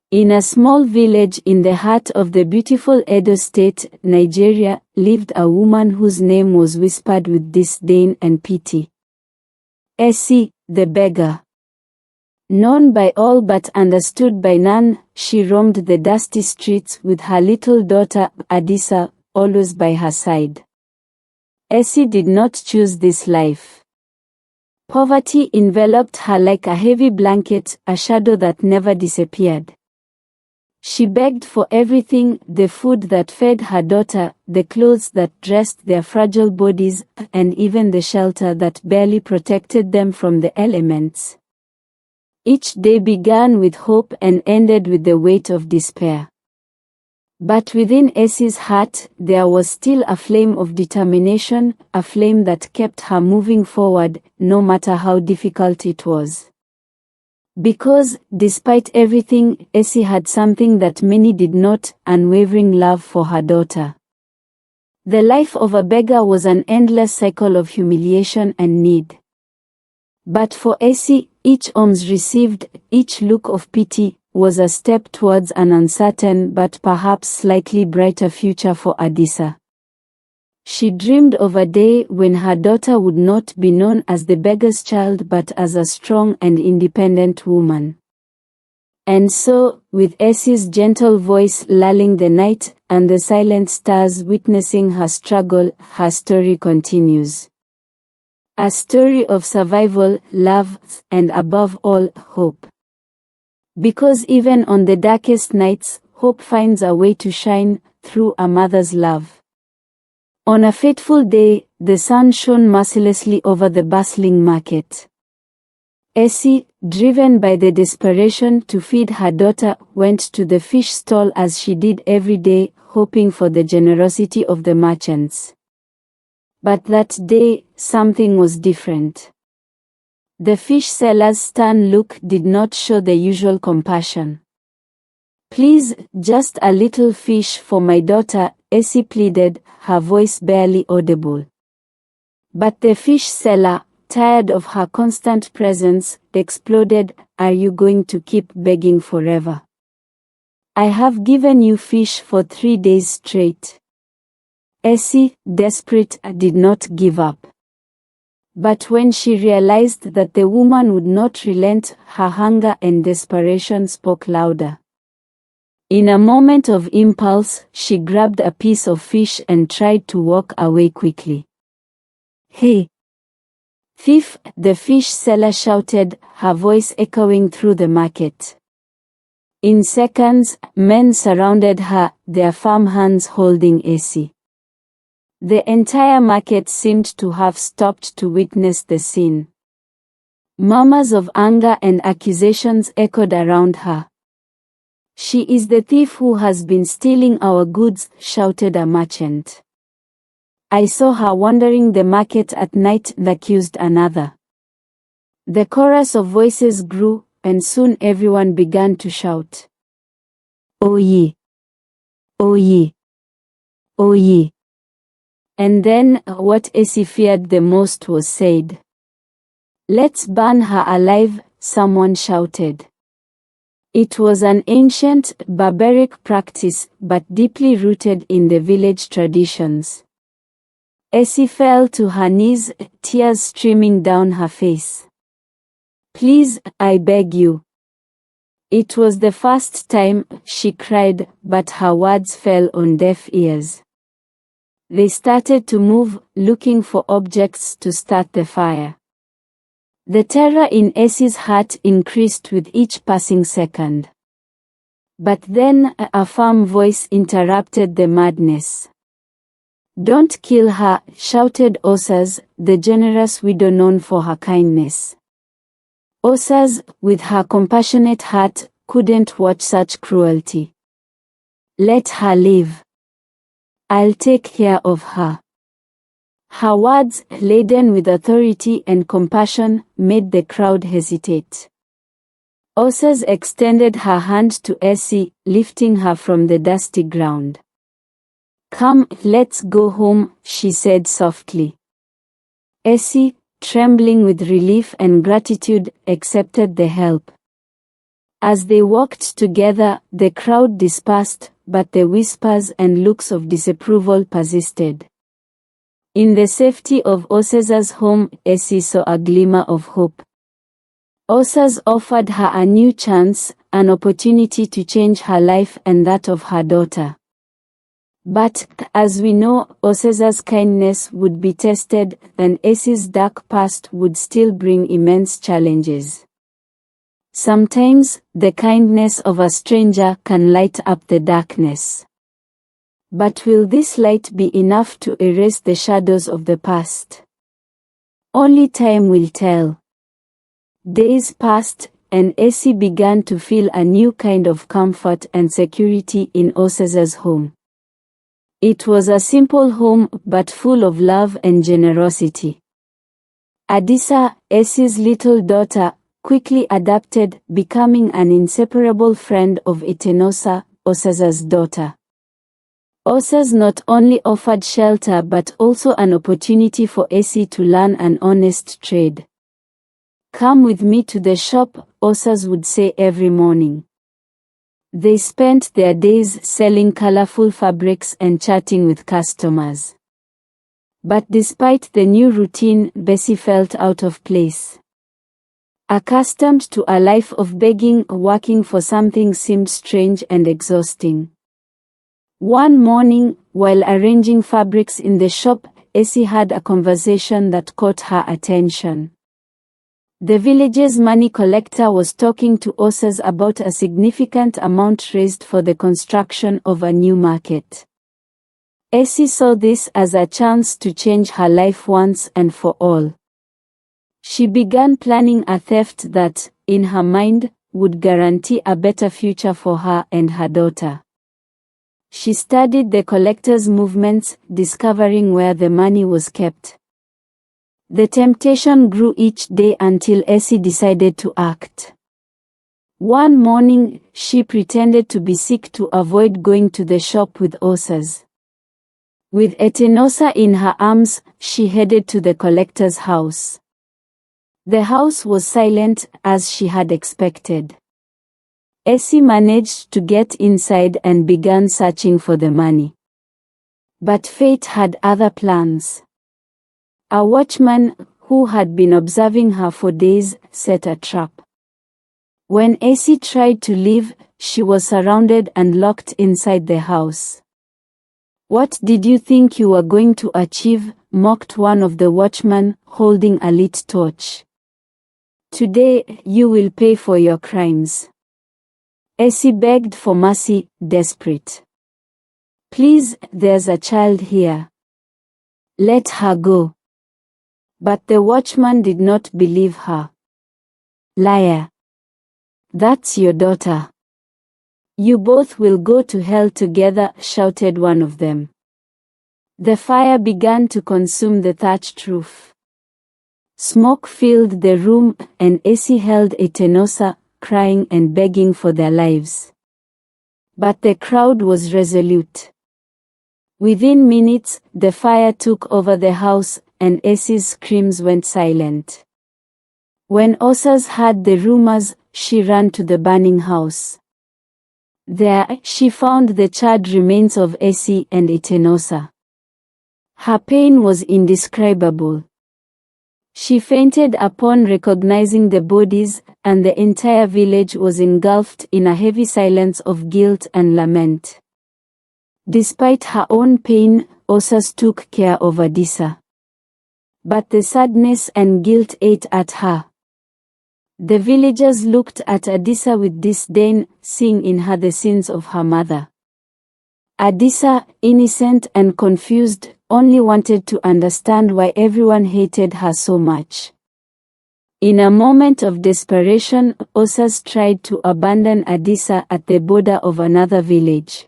In a small village in the heart of the beautiful Edo State, Nigeria, lived a woman whose name was whispered with disdain and pity. Essie, the beggar. Known by all but understood by none, she roamed the dusty streets with her little daughter, Adisa, always by her side. Essie did not choose this life. Poverty enveloped her like a heavy blanket, a shadow that never disappeared. She begged for everything, the food that fed her daughter, the clothes that dressed their fragile bodies, and even the shelter that barely protected them from the elements. Each day began with hope and ended with the weight of despair. But within Essie's heart, there was still a flame of determination, a flame that kept her moving forward, no matter how difficult it was. Because, despite everything, Essie had something that many did not, unwavering love for her daughter. The life of a beggar was an endless cycle of humiliation and need. But for Essie, each alms received, each look of pity, was a step towards an uncertain but perhaps slightly brighter future for Adisa. She dreamed of a day when her daughter would not be known as the beggar's child but as a strong and independent woman. And so, with Essie's gentle voice lulling the night, and the silent stars witnessing her struggle, her story continues. A story of survival, love, and above all, hope. Because even on the darkest nights, hope finds a way to shine, through a mother's love. On a fateful day, the sun shone mercilessly over the bustling market. Essie, driven by the desperation to feed her daughter, went to the fish stall as she did every day, hoping for the generosity of the merchants. But that day, something was different. The fish seller's stern look did not show the usual compassion. "Please, just a little fish for my daughter," Essie pleaded, her voice barely audible. But the fish seller, tired of her constant presence, exploded, "Are you going to keep begging forever? I have given you fish for 3 days straight." Essie, desperate, did not give up. But when she realized that the woman would not relent, her hunger and desperation spoke louder. In a moment of impulse, she grabbed a piece of fish and tried to walk away quickly. "Hey, thief!" the fish seller shouted, her voice echoing through the market. In seconds, men surrounded her, their firm hands holding Essie. The entire market seemed to have stopped to witness the scene. Murmurs of anger and accusations echoed around her. "She is the thief who has been stealing our goods," shouted a merchant. "I saw her wandering the market at night," accused another. The chorus of voices grew, and soon everyone began to shout, "Oh ye! Oh ye! Oh ye!" And then, what Essie feared the most was said. "Let's burn her alive," someone shouted. It was an ancient, barbaric practice, but deeply rooted in the village traditions. Essie fell to her knees, tears streaming down her face. "Please, I beg you." It was the first time, she cried, but her words fell on deaf ears. They started to move, looking for objects to start the fire. The terror in Essie's heart increased with each passing second. But then, a firm voice interrupted the madness. "Don't kill her," shouted Osas, the generous widow known for her kindness. Osas, with her compassionate heart, couldn't watch such cruelty. "Let her live. I'll take care of her." Her words, laden with authority and compassion, made the crowd hesitate. Osas extended her hand to Essie, lifting her from the dusty ground. "Come, let's go home," she said softly. Essie, trembling with relief and gratitude, accepted the help. As they walked together, the crowd dispersed, but the whispers and looks of disapproval persisted. In the safety of Osa's home, Essie saw a glimmer of hope. Osa offered her a new chance, an opportunity to change her life and that of her daughter. But, as we know, Osa's kindness would be tested, and Essie's dark past would still bring immense challenges. Sometimes, the kindness of a stranger can light up the darkness. But will this light be enough to erase the shadows of the past? Only time will tell. Days passed, and Essie began to feel a new kind of comfort and security in Osa's home. It was a simple home, but full of love and generosity. Adisa, Essie's little daughter, quickly adapted, becoming an inseparable friend of Etenosa, Osa's daughter. Osa not only offered shelter but also an opportunity for Essie to learn an honest trade. "Come with me to the shop," Osa would say every morning. They spent their days selling colorful fabrics and chatting with customers. But despite the new routine, Bessie felt out of place. Accustomed to a life of begging, working for something seemed strange and exhausting. One morning, while arranging fabrics in the shop, Essie had a conversation that caught her attention. The village's money collector was talking to Osa about a significant amount raised for the construction of a new market. Essie saw this as a chance to change her life once and for all. She began planning a theft that, in her mind, would guarantee a better future for her and her daughter. She studied the collector's movements, discovering where the money was kept. The temptation grew each day until Essie decided to act. One morning, she pretended to be sick to avoid going to the shop with Osa. With Etenosa in her arms, she headed to the collector's house. The house was silent, as she had expected. Essie managed to get inside and began searching for the money. But fate had other plans. A watchman, who had been observing her for days, set a trap. When Essie tried to leave, she was surrounded and locked inside the house. "What did you think you were going to achieve?" mocked one of the watchmen, holding a lit torch. "Today, you will pay for your crimes." Essie begged for mercy, desperate. "Please, there's a child here. Let her go." But the watchman did not believe her. "Liar. That's your daughter. You both will go to hell together," shouted one of them. The fire began to consume the thatched roof. Smoke filled the room, and Essie held Etenosa, crying and begging for their lives. But the crowd was resolute. Within minutes, the fire took over the house, and Essie's screams went silent. When Osa heard the rumors, she ran to the burning house. There, she found the charred remains of Essie and Etenosa. Her pain was indescribable. She fainted upon recognizing the bodies, and the entire village was engulfed in a heavy silence of guilt and lament. Despite her own pain, Osa took care of Adisa. But the sadness and guilt ate at her. The villagers looked at Adisa with disdain, seeing in her the sins of her mother. Adisa, innocent and confused, only wanted to understand why everyone hated her so much. In a moment of desperation, Osa tried to abandon Adisa at the border of another village.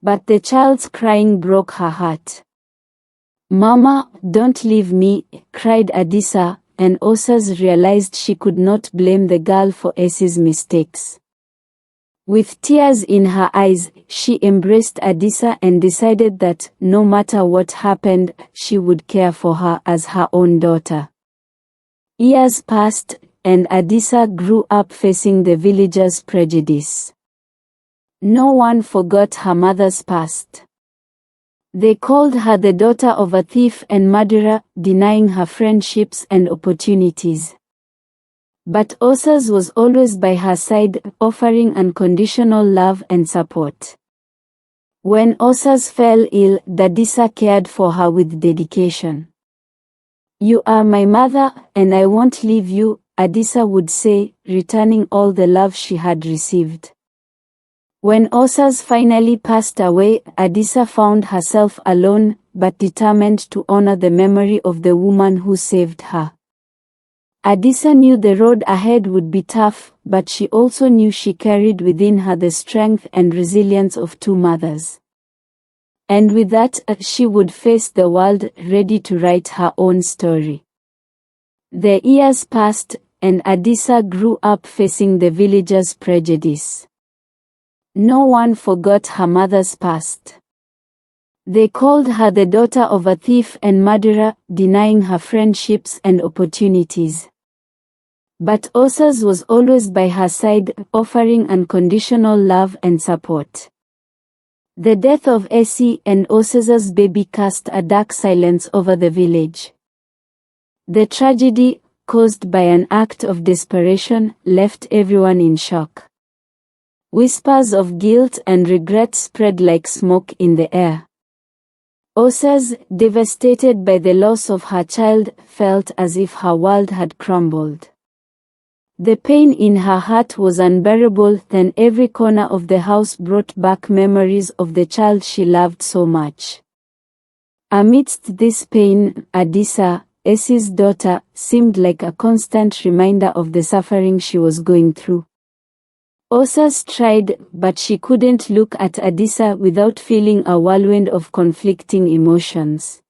But the child's crying broke her heart. "Mama, don't leave me," cried Adisa, and Osa realized she could not blame the girl for Essie's mistakes. With tears in her eyes, she embraced Adisa and decided that, no matter what happened, she would care for her as her own daughter. Years passed, and Adisa grew up facing the villagers' prejudice. No one forgot her mother's past. They called her the daughter of a thief and murderer, denying her friendships and opportunities. But Osas was always by her side, offering unconditional love and support. When Osas fell ill, Adisa cared for her with dedication. "You are my mother, and I won't leave you," Adisa would say, returning all the love she had received. When Osas finally passed away, Adisa found herself alone, but determined to honor the memory of the woman who saved her. Adisa knew the road ahead would be tough, but she also knew she carried within her the strength and resilience of two mothers. And with that, she would face the world, ready to write her own story. The years passed, and Adisa grew up facing the villagers' prejudice. No one forgot her mother's past. They called her the daughter of a thief and murderer, denying her friendships and opportunities. But Osas was always by her side, offering unconditional love and support. The death of Essie and Osas's baby cast a dark silence over the village. The tragedy, caused by an act of desperation, left everyone in shock. Whispers of guilt and regret spread like smoke in the air. Osas, devastated by the loss of her child, felt as if her world had crumbled. The pain in her heart was unbearable, then every corner of the house brought back memories of the child she loved so much. Amidst this pain, Adisa, Essie's daughter, seemed like a constant reminder of the suffering she was going through. Osas tried, but she couldn't look at Adisa without feeling a whirlwind of conflicting emotions.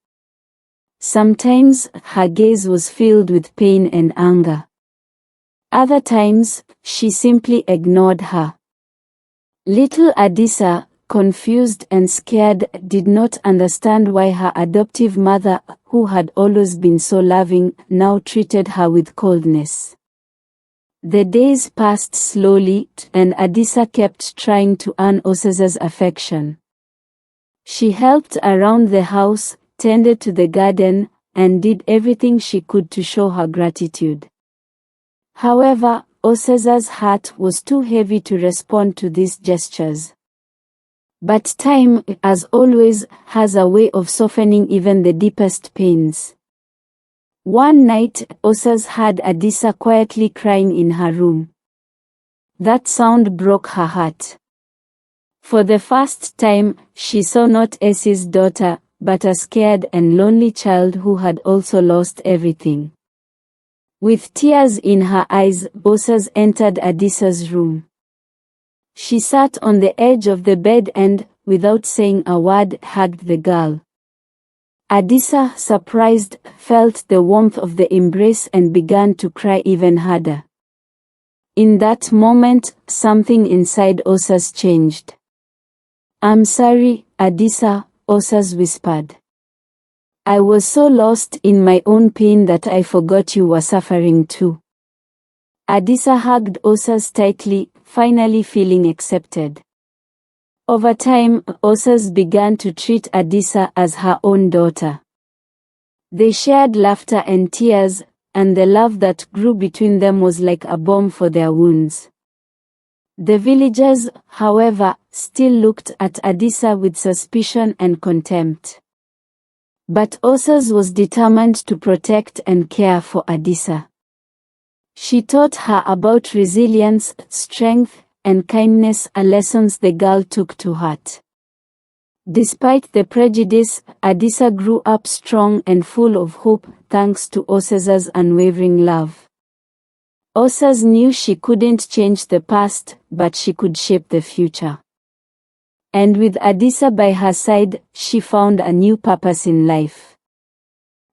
Sometimes, her gaze was filled with pain and anger. Other times, she simply ignored her. Little Adisa, confused and scared, did not understand why her adoptive mother, who had always been so loving, now treated her with coldness. The days passed slowly, and Adisa kept trying to earn Osas's affection. She helped around the house, tended to the garden, and did everything she could to show her gratitude. However, Osas's heart was too heavy to respond to these gestures. But time, as always, has a way of softening even the deepest pains. One night, Osas heard Adisa quietly crying in her room. That sound broke her heart. For the first time, she saw not Essie's daughter, but a scared and lonely child who had also lost everything. With tears in her eyes, Osas entered Adisa's room. She sat on the edge of the bed and, without saying a word, hugged the girl. Adisa, surprised, felt the warmth of the embrace and began to cry even harder. In that moment, something inside Osas changed. "I'm sorry, Adisa," Osas whispered. "I was so lost in my own pain that I forgot you were suffering too." Adisa hugged Osas tightly, finally feeling accepted. Over time, Osas began to treat Adisa as her own daughter. They shared laughter and tears, and the love that grew between them was like a balm for their wounds. The villagers, however, still looked at Adisa with suspicion and contempt. But Osas was determined to protect and care for Adisa. She taught her about resilience, strength, and kindness, are lessons the girl took to heart. Despite the prejudice, Adisa grew up strong and full of hope, thanks to Osas's unwavering love. Osas knew she couldn't change the past, but she could shape the future. And with Adisa by her side, she found a new purpose in life.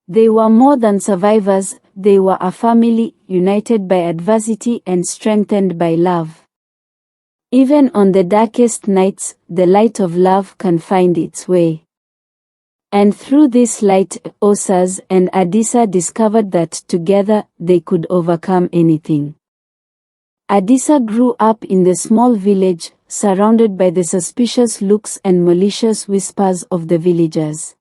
They were more than survivors, they were a family, united by adversity and strengthened by love. Even on the darkest nights, the light of love can find its way. And through this light, Osas and Adisa discovered that together they could overcome anything. Adisa grew up in the small village, surrounded by the suspicious looks and malicious whispers of the villagers.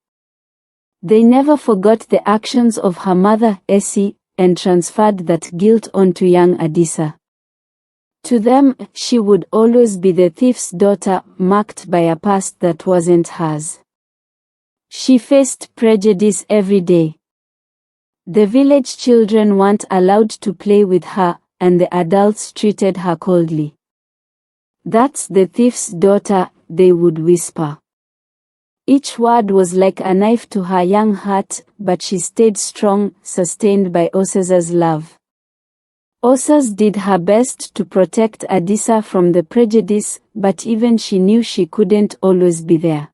They never forgot the actions of her mother, Essie, and transferred that guilt onto young Adisa. To them, she would always be the thief's daughter, marked by a past that wasn't hers. She faced prejudice every day. The village children weren't allowed to play with her, and the adults treated her coldly. "That's the thief's daughter," they would whisper. Each word was like a knife to her young heart, but she stayed strong, sustained by Osa's love. Osas did her best to protect Adisa from the prejudice, but even she knew she couldn't always be there.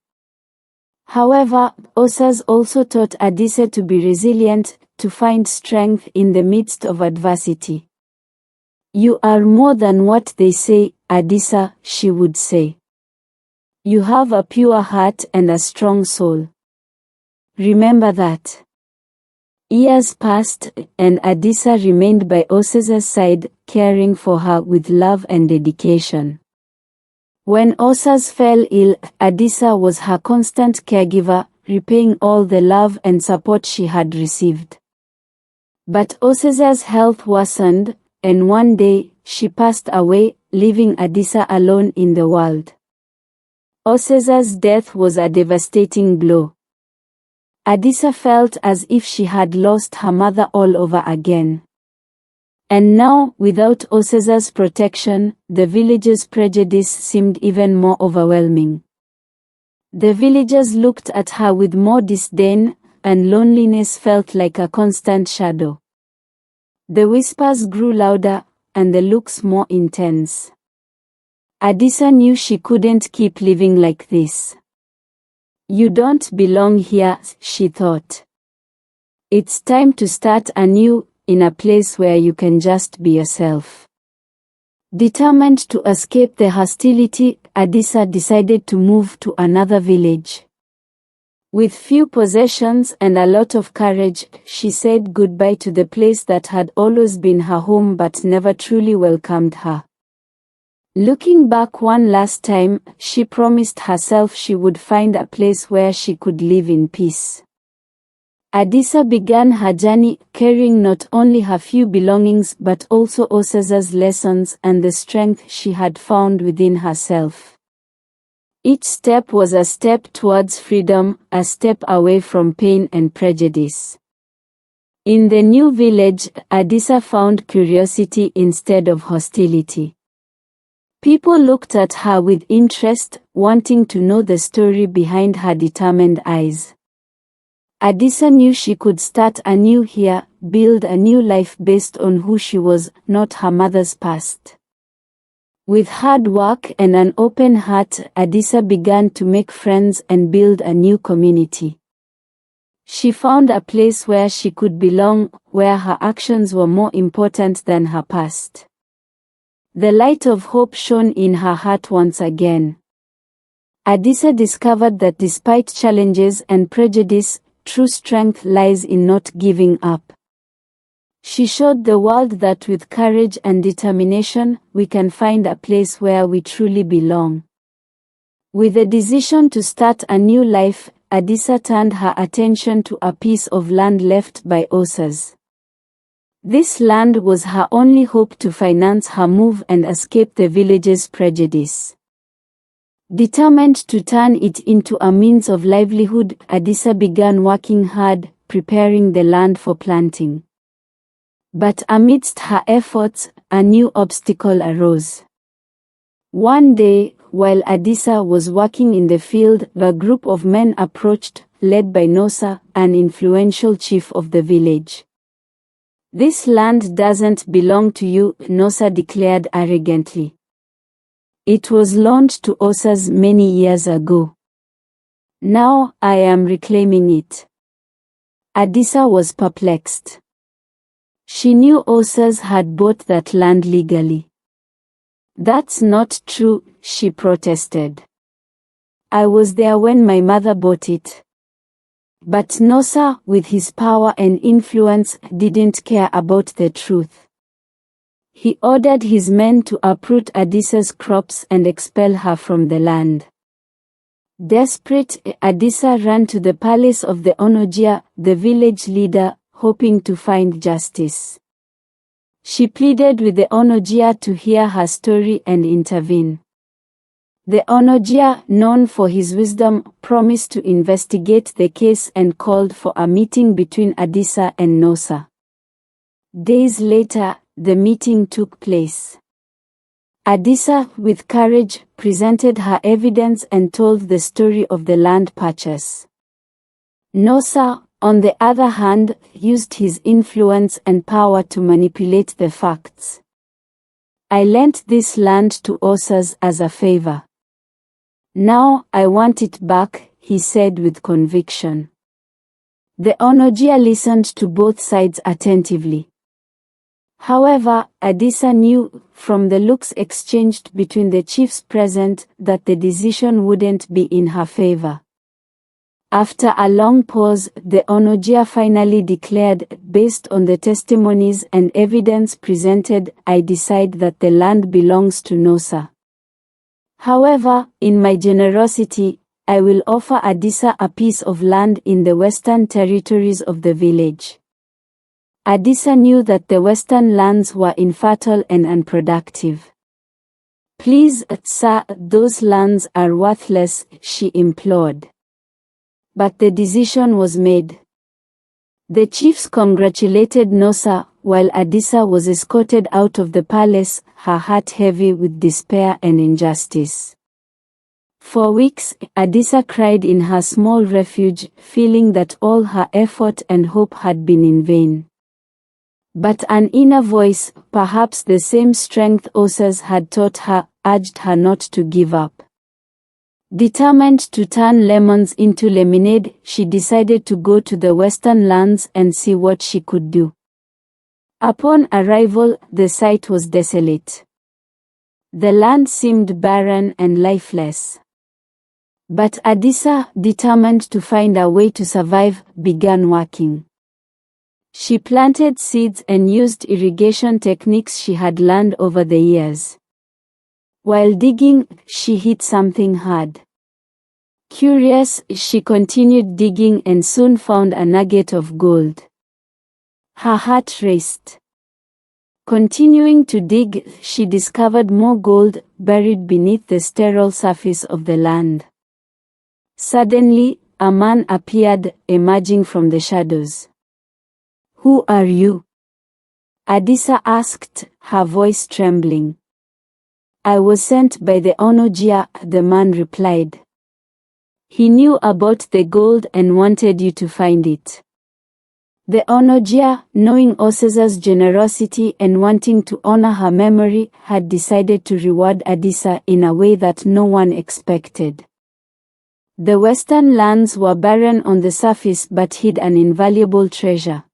However, Osas also taught Adisa to be resilient, to find strength in the midst of adversity. "You are more than what they say, Adisa," she would say. "You have a pure heart and a strong soul. Remember that." Years passed, and Adisa remained by Osa's side, caring for her with love and dedication. When Osas fell ill, Adisa was her constant caregiver, repaying all the love and support she had received. But Osa's health worsened, and one day, she passed away, leaving Adisa alone in the world. Osa's death was a devastating blow. Adisa felt as if she had lost her mother all over again. And now, without Osa's protection, the village's prejudice seemed even more overwhelming. The villagers looked at her with more disdain, and loneliness felt like a constant shadow. The whispers grew louder, and the looks more intense. Adisa knew she couldn't keep living like this. "You don't belong here," she thought. "It's time to start anew, in a place where you can just be yourself." Determined to escape the hostility, Adisa decided to move to another village. With few possessions and a lot of courage, she said goodbye to the place that had always been her home but never truly welcomed her. Looking back one last time, she promised herself she would find a place where she could live in peace. Adisa began her journey, carrying not only her few belongings but also Osa's lessons and the strength she had found within herself. Each step was a step towards freedom, a step away from pain and prejudice. In the new village, Adisa found curiosity instead of hostility. People looked at her with interest, wanting to know the story behind her determined eyes. Adisa knew she could start anew here, build a new life based on who she was, not her mother's past. With hard work and an open heart, Adisa began to make friends and build a new community. She found a place where she could belong, where her actions were more important than her past. The light of hope shone in her heart once again. Adisa discovered that despite challenges and prejudice, true strength lies in not giving up. She showed the world that with courage and determination, we can find a place where we truly belong. With a decision to start a new life, Adisa turned her attention to a piece of land left by Osas. This land was her only hope to finance her move and escape the village's prejudice. Determined to turn it into a means of livelihood, Adisa began working hard, preparing the land for planting. But amidst her efforts, a new obstacle arose. One day, while Adisa was working in the field, a group of men approached, led by Nosa, an influential chief of the village. "This land doesn't belong to you," Nosa declared arrogantly. "It was loaned to Osas many years ago. Now, I am reclaiming it." Adisa was perplexed. She knew Osas had bought that land legally. "That's not true," she protested. "I was there when my mother bought it." But Nosa, with his power and influence, didn't care about the truth. He ordered his men to uproot Adisa's crops and expel her from the land. Desperate, Adisa ran to the palace of the Onojia, the village leader, hoping to find justice. She pleaded with the Onojia to hear her story and intervene. The Onojia, known for his wisdom, promised to investigate the case and called for a meeting between Adisa and Nosa. Days later, the meeting took place. Adisa, with courage, presented her evidence and told the story of the land purchase. Nosa, on the other hand, used his influence and power to manipulate the facts. I lent this land to Osas as a favor. Now I want it back, he said with conviction. The Onojia listened to both sides attentively. However, Adisa knew, from the looks exchanged between the chiefs present, that the decision wouldn't be in her favor. After a long pause, the Onojia finally declared, based on the testimonies and evidence presented, I decide that the land belongs to Nosa. However, in my generosity, I will offer Adisa a piece of land in the western territories of the village. Adisa knew that the western lands were infertile and unproductive. Please, sir, those lands are worthless, she implored. But the decision was made. The chiefs congratulated Nosa, while Adisa was escorted out of the palace, her heart heavy with despair and injustice. For weeks, Adisa cried in her small refuge, feeling that all her effort and hope had been in vain. But an inner voice, perhaps the same strength Osas had taught her, urged her not to give up. Determined to turn lemons into lemonade, she decided to go to the western lands and see what she could do. Upon arrival, the site was desolate. The land seemed barren and lifeless. But Adisa, determined to find a way to survive, began working. She planted seeds and used irrigation techniques she had learned over the years. While digging, she hit something hard. Curious, she continued digging and soon found a nugget of gold. Her heart raced. Continuing to dig, she discovered more gold buried beneath the sterile surface of the land. Suddenly, a man appeared, emerging from the shadows. Who are you? Adisa asked, her voice trembling. I was sent by the Onojia, the man replied. He knew about the gold and wanted you to find it. The Onojia, knowing Osesa's generosity and wanting to honor her memory, had decided to reward Adisa in a way that no one expected. The western lands were barren on the surface but hid an invaluable treasure.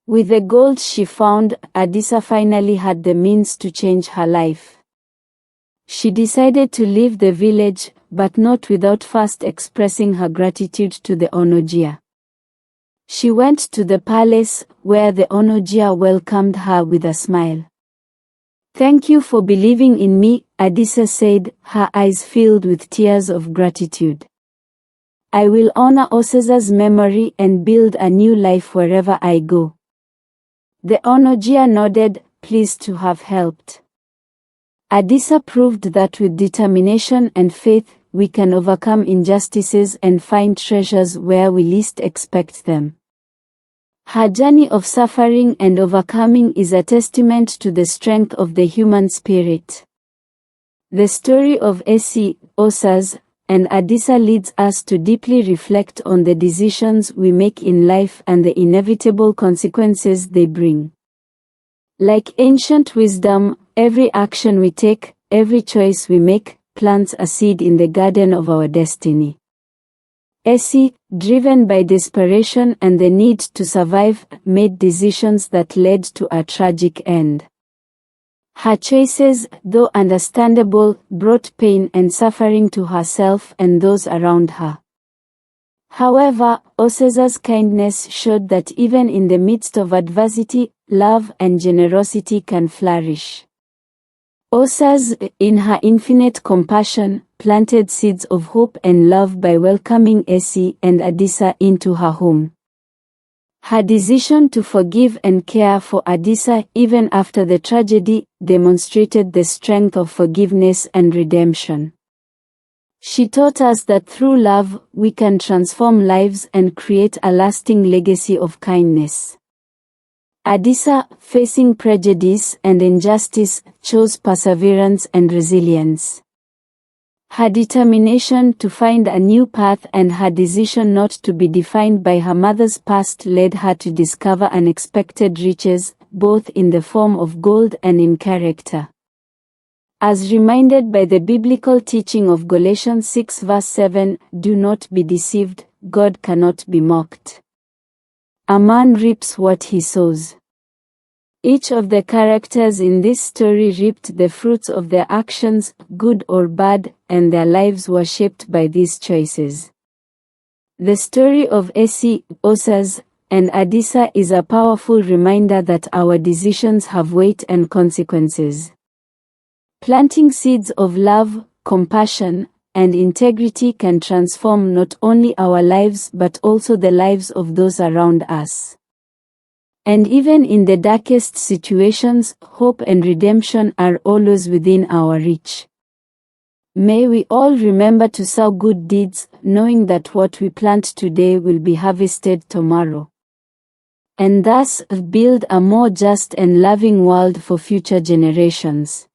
With the gold she found, Adisa finally had the means to change her life. She decided to leave the village, but not without first expressing her gratitude to the Onojia. She went to the palace, where the Onojia welcomed her with a smile. Thank you for believing in me, Adisa said, her eyes filled with tears of gratitude. I will honor Osesa's memory and build a new life wherever I go. The Onojia nodded, pleased to have helped. Adisa proved that with determination and faith, we can overcome injustices and find treasures where we least expect them. Her journey of suffering and overcoming is a testament to the strength of the human spirit. The story of Essie, Osas, and Adisa leads us to deeply reflect on the decisions we make in life and the inevitable consequences they bring. Like ancient wisdom, every action we take, every choice we make, plants a seed in the garden of our destiny. Essie, driven by desperation and the need to survive, made decisions that led to a tragic end. Her choices, though understandable, brought pain and suffering to herself and those around her. However, Osa's kindness showed that even in the midst of adversity, love and generosity can flourish. Osa, in her infinite compassion, planted seeds of hope and love by welcoming Essie and Adisa into her home. Her decision to forgive and care for Adisa even after the tragedy demonstrated the strength of forgiveness and redemption. She taught us that through love, we can transform lives and create a lasting legacy of kindness. Adisa, facing prejudice and injustice, chose perseverance and resilience. Her determination to find a new path and her decision not to be defined by her mother's past led her to discover unexpected riches, both in the form of gold and in character. As reminded by the biblical teaching of Galatians 6 verse 7, "Do not be deceived, God cannot be mocked. A man reaps what he sows." Each of the characters in this story reaped the fruits of their actions, good or bad, and their lives were shaped by these choices. The story of Essie, Osa, and Adisa is a powerful reminder that our decisions have weight and consequences. Planting seeds of love, compassion, and integrity can transform not only our lives but also the lives of those around us. And even in the darkest situations, hope and redemption are always within our reach. May we all remember to sow good deeds, knowing that what we plant today will be harvested tomorrow. And thus build a more just and loving world for future generations.